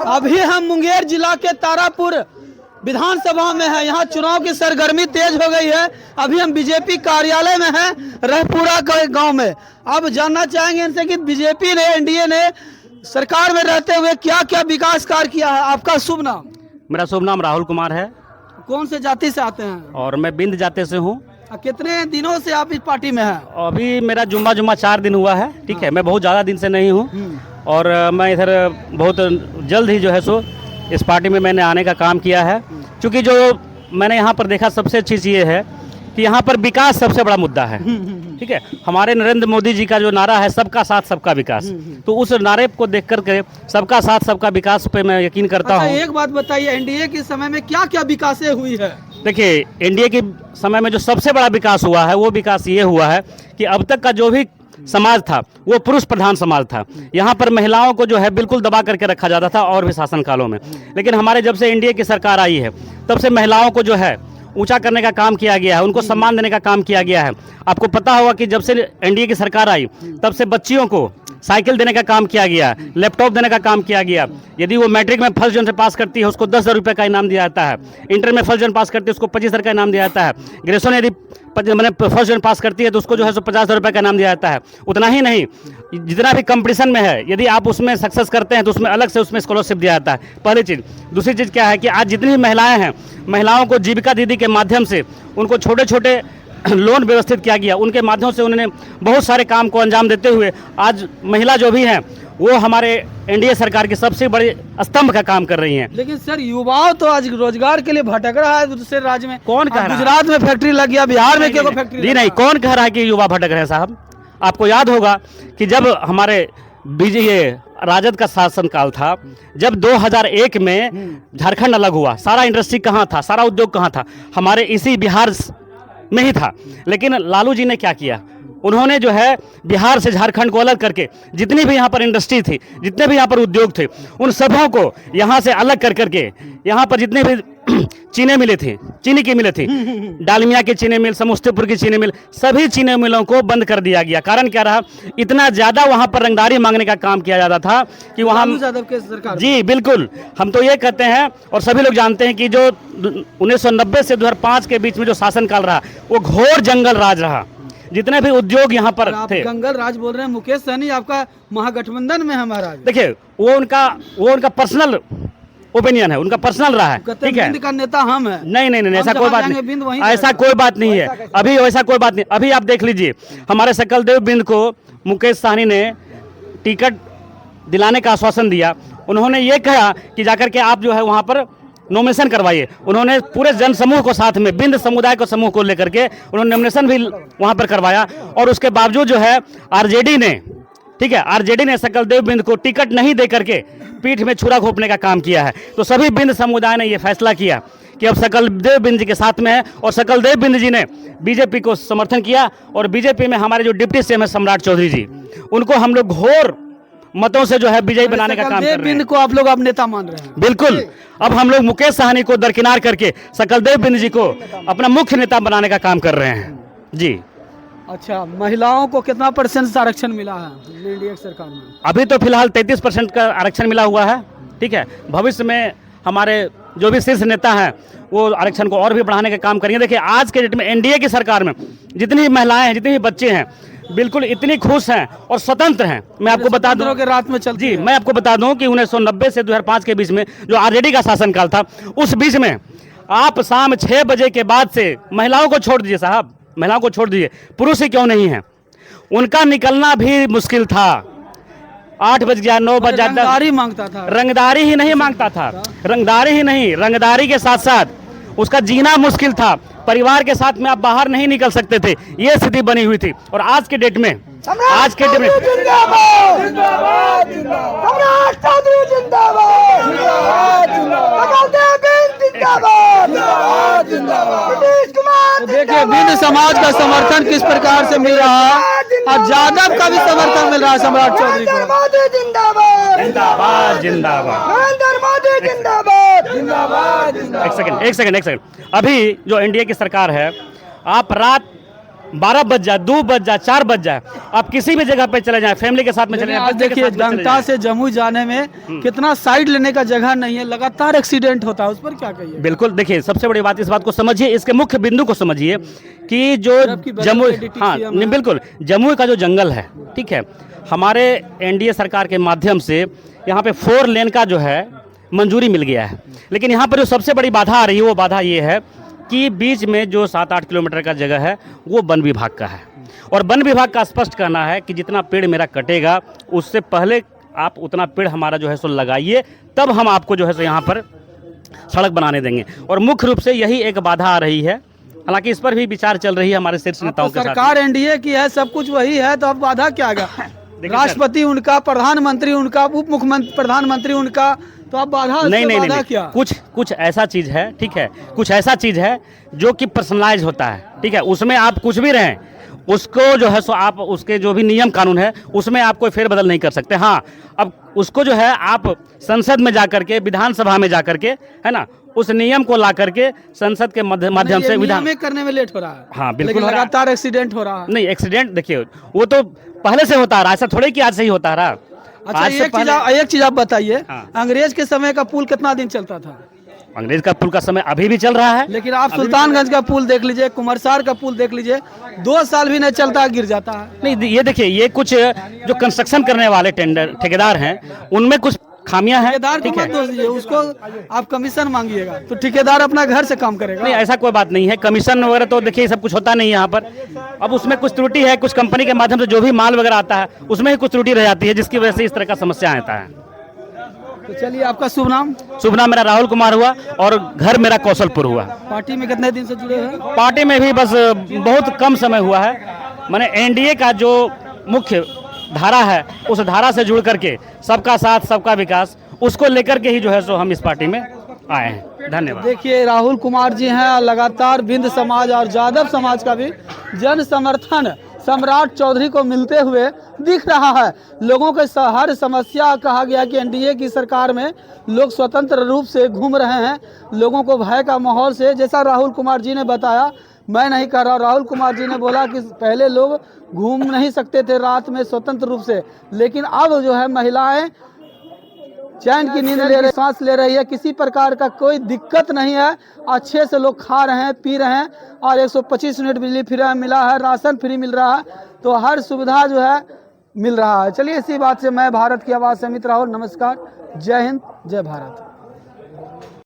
अभी हम मुंगेर जिला के तारापुर विधानसभा में है। यहाँ चुनाव की सरगर्मी तेज हो गई है। अभी हम बीजेपी कार्यालय में हैं, रहपुरा गांव में। अब जानना चाहेंगे इनसे कि बीजेपी ने, एनडीए ने सरकार में रहते हुए क्या क्या विकास कार्य किया है। आपका शुभ नाम? मेरा शुभ नाम राहुल कुमार है कौन से जाति से आते हैं? और मैं बिंद जाते से हूँ। कितने दिनों से आप इस पार्टी में हैं? अभी मेरा जुम्मा 4 दिन हुआ है। ठीक है, मैं बहुत ज़्यादा दिन से नहीं हूँ और मैं इधर बहुत जल्द ही जो है सो इस पार्टी में मैंने आने का काम किया है। क्योंकि जो मैंने यहाँ पर देखा सबसे अच्छी चीज़ ये है कि यहाँ पर विकास सबसे बड़ा मुद्दा है। ठीक है, हमारे नरेंद्र मोदी जी का जो नारा है सबका साथ सबका विकास, तो उस नारे को देख करके सबका साथ सबका विकास पे मैं यकीन करता हूँ। एक बात बताइए, एनडीए के समय में क्या क्या विकासें हुई है? देखिए, एनडीए के समय में जो सबसे बड़ा विकास हुआ है वो विकास ये हुआ है कि अब तक का जो भी समाज था वो पुरुष प्रधान समाज था। यहाँ पर महिलाओं को जो है बिल्कुल दबा करके रखा जाता था और भी शासन कालों में। लेकिन हमारे जब से एनडीए की सरकार आई है तब से महिलाओं को जो है ऊंचा करने का काम किया गया है, उनको सम्मान देने का काम किया गया है। आपको पता होगा कि जब से एनडीए की सरकार आई तब से बच्चियों को साइकिल देने का काम किया गया, लैपटॉप देने का काम किया गया। यदि वो मैट्रिक में फर्स्ट डिवीजन से पास करती है उसको 10,000 रुपये का इनाम दिया जाता है। इंटर में फर्स्ट डिवीजन पास करती है उसको 25,000 का इनाम दिया जाता है। ग्रेजुएशन यदि मैंने फर्स्ट डिवीजन पास करती है तो उसको जो है 50,000 रुपये का इनाम दिया जाता है। उतना ही नहीं, जितना भी कंपटीशन में है यदि आप उसमें सक्सेस करते हैं तो उसमें अलग से उसमें स्कॉलरशिप दिया जाता है। पहली चीज़। दूसरी चीज़ क्या है कि आज जितनी भी महिलाएं हैं, महिलाओं को जीविका दीदी के माध्यम से उनको छोटे छोटे लोन व्यवस्थित किया गया। उनके माध्यम से उन्होंने बहुत सारे काम को अंजाम देते हुए आज महिला जो भी हैं वो हमारे एनडीए सरकार की सबसे बड़ी स्तंभ का काम कर रही हैं। लेकिन सर, युवाओं तो आज रोजगार के लिए भटक रहा है दूसरे राज्य में। कौन कह रहा है? गुजरात में फैक्ट्री लग गया, बिहार में क्यों फैक्ट्री? जी नहीं, कौन कह रहा है कि युवा भटक रहे हैं साहब? आपको याद होगा कि जब हमारे राजद का शासन काल था, जब 2001 में झारखंड अलग हुआ, सारा इंडस्ट्री कहाँ था, सारा उद्योग कहाँ था? हमारे इसी बिहार में ही था। लेकिन लालू जी ने क्या किया? उन्होंने जो है बिहार से झारखंड को अलग करके जितनी भी यहाँ पर इंडस्ट्री थी, जितने भी यहाँ पर उद्योग थे, उन सबों को यहाँ से अलग कर करके यहाँ पर जितने भी चीनी मिलें थी, चीनी की मिलें थी, डालमिया की चीनी मिल, समस्तीपुर की चीनी मिल, सभी चीनी मिलों को बंद कर दिया गया। कारण क्या रहा? इतना ज़्यादा वहाँ पर रंगदारी मांगने का काम किया जाता था कि वहाँ जी बिल्कुल, हम तो ये कहते हैं और सभी लोग जानते हैं कि जो 1990 से 2005 के बीच में जो शासनकाल रहा वो घोर जंगल राज रहा। जितने भी उद्योग यहाँ पर थे, जंगल राज बोल रहे हैं। मुकेश सहनी आपका महागठबंधन में है महाराज। देखिए, वो उनका पर्सनल ओपिनियन है, उनका पर्सनल रहा है। ठीक है, बिंद का नेता हम है। नहीं, ऐसा कोई बात नहीं, ऐसा कोई बात नहीं है। अभी ऐसा कोई बात नहीं। अभी आप देख लीजिए, हमारे सकलदेव बिंद को मुकेश सहनी ने टिकट दिलाने का आश्वासन दिया। उन्होंने ये कहा कि जाकर के आप जो है वहाँ पर नॉमिनेशन करवाइए। उन्होंने पूरे जन समूह को साथ में, बिंद समुदाय को समूह को लेकर के उन्होंने नॉमिनेशन भी वहाँ पर करवाया। और उसके बावजूद जो है आरजेडी ने, ठीक है, आरजेडी ने सकलदेव बिंद को टिकट नहीं दे करके पीठ में छुरा घोंपने का काम किया है। तो सभी बिंद समुदाय ने यह फैसला किया कि अब सकलदेव बिंद जी के साथ में है और सकलदेव बिंद जी ने बीजेपी को समर्थन किया। और बीजेपी में हमारे जो डिप्टी सीएम है सम्राट चौधरी जी, उनको हम लोग घोर मतों से जो है विजयी बनाने का काम कर रहे हैं। बिंद को आप लोग अब नेता मान रहे हैं? बिल्कुल। अब हम लोग मुकेश सहनी को दरकिनार करके सकलदेव बिंद जी को अपना मुख्य नेता बनाने का काम कर रहे हैं। जी। अच्छा, महिलाओं को कितना % आरक्षण मिला है एनडीए सरकार में? अभी तो फिलहाल 33% का आरक्षण मिला हुआ है। ठीक है, भविष्य में हमारे जो भी शीर्ष नेता हैं वो आरक्षण को और भी बढ़ाने का काम करेंगे। देखिए, आज के डेट में एनडीए की सरकार में जितनी महिलाएं हैं, जितने भी बच्चे हैं, बिल्कुल इतनी खुश हैं और स्वतंत्र हैं। मैं आपको बता दूं कि रात में चलती जी, मैं आपको बता दूं कि 1990 से 2005 के बीच में जो आरजेडी का शासनकाल था, उस बीच में आप शाम 6 बजे के बाद से महिलाओं को छोड़ दीजिए साहब, महिलाओं को छोड़ दीजिए, पुरुष ही क्यों नहीं है, उनका निकलना भी मुश्किल था। 8 बज गया, 9 बज जाता, रंगदारी मांगता था। रंगदारी ही नहीं मांगता था, रंगदारी ही नहीं, रंगदारी के साथ साथ उसका जीना मुश्किल था। परिवार के साथ में आप बाहर नहीं निकल सकते थे, ये स्थिति बनी हुई थी। और आज के डेट में देखिए, बिंद समाज का समर्थन किस प्रकार से मिल रहा है और यादव का भी समर्थन मिल रहा है सम्राट चौधरी को। जिंदाबाद जिंदाबाद। एक सेकंड। अभी जो एनडीए की सरकार है, आप रात 12 बज जाए, 2 बज जाए, 4 बज जाए, आप किसी भी जगह पे चले जाएं, फैमिली के साथ में चले लेकिन जाएं, आज बच्चे के देखिए साथ में चले जनता जाएं। से जम्मू जाने में कितना साइड लेने का जगह नहीं है, लगातार एक्सीडेंट होता है, उस पर क्या कहिए? बिल्कुल, देखिए सबसे बड़ी बात, इस बात को समझिए, इसके मुख्य बिंदु को समझिए कि जो जबकि बगल जम्मू, में DTCM हाँ है। नहीं, बिल्कुल, जम्मू का जो जंगल है, ठीक है, हमारे एनडीए सरकार के माध्यम से यहाँ पे 4 लेन का जो है मंजूरी मिल गया है। लेकिन यहाँ पर जो सबसे बड़ी बाधा आ रही है, वो बाधा ये है कि बीच में जो 7-8 किलोमीटर का जगह है वो वन विभाग का है, और वन विभाग का स्पष्ट कहना है कि जितना पेड़ मेरा कटेगा उससे पहले आप उतना पेड़ हमारा जो है सो लगाइए, तब हम आपको जो है सो यहाँ पर सड़क बनाने देंगे। और मुख्य रूप से यही एक बाधा आ रही है, हालांकि इस पर भी विचार चल रही है हमारे शीर्ष नेताओं के साथ। सरकार एनडीए की है, सब कुछ वही है, तो अब बाधा क्या आएगा? राष्ट्रपति उनका, प्रधानमंत्री उनका, उप मुख्यमंत्री, प्रधानमंत्री उनका, तो अब बाधा नहीं, क्या? कुछ ऐसा चीज़ है, ठीक है, कुछ ऐसा चीज़ है जो कि पर्सनलाइज होता है, ठीक है, उसमें आप कुछ भी रहें, उसको जो है सो आप उसके जो भी नियम कानून है उसमें आप कोई फेरबदल नहीं कर सकते। हाँ, अब उसको जो है आप संसद में जा करके, विधानसभा में जा करके, है ना, उस नियम को ला करके संसद के माध्यम से विधान में करने में लेट हो रहा है। हाँ, बिल्कुल लेकिन हो रहा है। लगातार एक्सीडेंट हो रहा है। नहीं, एक्सीडेंट देखिए वो तो पहले से होता रहा, ऐसा थोड़े कि आज से ही होता रहा। अच्छा, आज से एक चीज आप बताइए, हाँ। अंग्रेज के समय का पुल कितना दिन चलता था? अंग्रेज का पुल का समय अभी भी चल रहा है। लेकिन आप सुल्तानगंज का पुल देख लीजिए, कुमारसार का पुल देख लीजिए, 2 साल भी नहीं चलता, गिर जाता है। नहीं, ये देखिए, ये कुछ जो कंस्ट्रक्शन करने वाले ठेकेदार हैं उनमें कुछ खामियां हैं, ठेकेदार को ठीक मत है। दोष दीजिए, उसको आप कमीशन मांगिएगा तो ठेकेदार अपना घर से काम करेगा। नहीं, ऐसा कोई बात नहीं है, कमीशन वगैरह तो देखिए सब कुछ होता नहीं है यहाँ पर। अब उसमें कुछ त्रुटि है, कुछ कंपनी के माध्यम से जो भी माल वगैरह आता है उसमें ही कुछ त्रुटि रह जाती है, जिसकी वजह से इस तरह का समस्या आता है। तो चलिए, आपका शुभ नाम? शुभ नाम मेरा राहुल कुमार हुआ और घर मेरा कौशलपुर हुआ। पार्टी में कितने दिन से जुड़े हैं? पार्टी में भी बस बहुत कम समय हुआ है। मैंने एनडीए का जो मुख्य धारा है उस धारा से जुड़ करके सबका साथ सबका विकास, उसको लेकर के ही जो है सो हम इस पार्टी में आए हैं। धन्यवाद। देखिए, राहुल कुमार जी हैं, लगातार बिंद समाज और यादव समाज का भी जन समर्थन सम्राट चौधरी को मिलते हुए दिख रहा है। लोगों के हर समस्या, कहा गया कि एनडीए की सरकार में लोग स्वतंत्र रूप से घूम रहे हैं, लोगों को भय का माहौल से, जैसा राहुल कुमार जी ने बताया, मैं नहीं कह रहा, राहुल कुमार जी ने बोला कि पहले लोग घूम नहीं सकते थे रात में स्वतंत्र रूप से, लेकिन अब जो है महिलाएं चैन की नींद ले रही, सांस ले रही है, किसी प्रकार का कोई दिक्कत नहीं है, अच्छे से लोग खा रहे हैं, पी रहे हैं, और 125 यूनिट बिजली फ्री मिला है, राशन फ्री मिल रहा है, तो हर सुविधा जो है मिल रहा है। चलिए, इसी बात से मैं भारत की आवाज़ से अमित राहुल, नमस्कार, जय हिंद, जय भारत।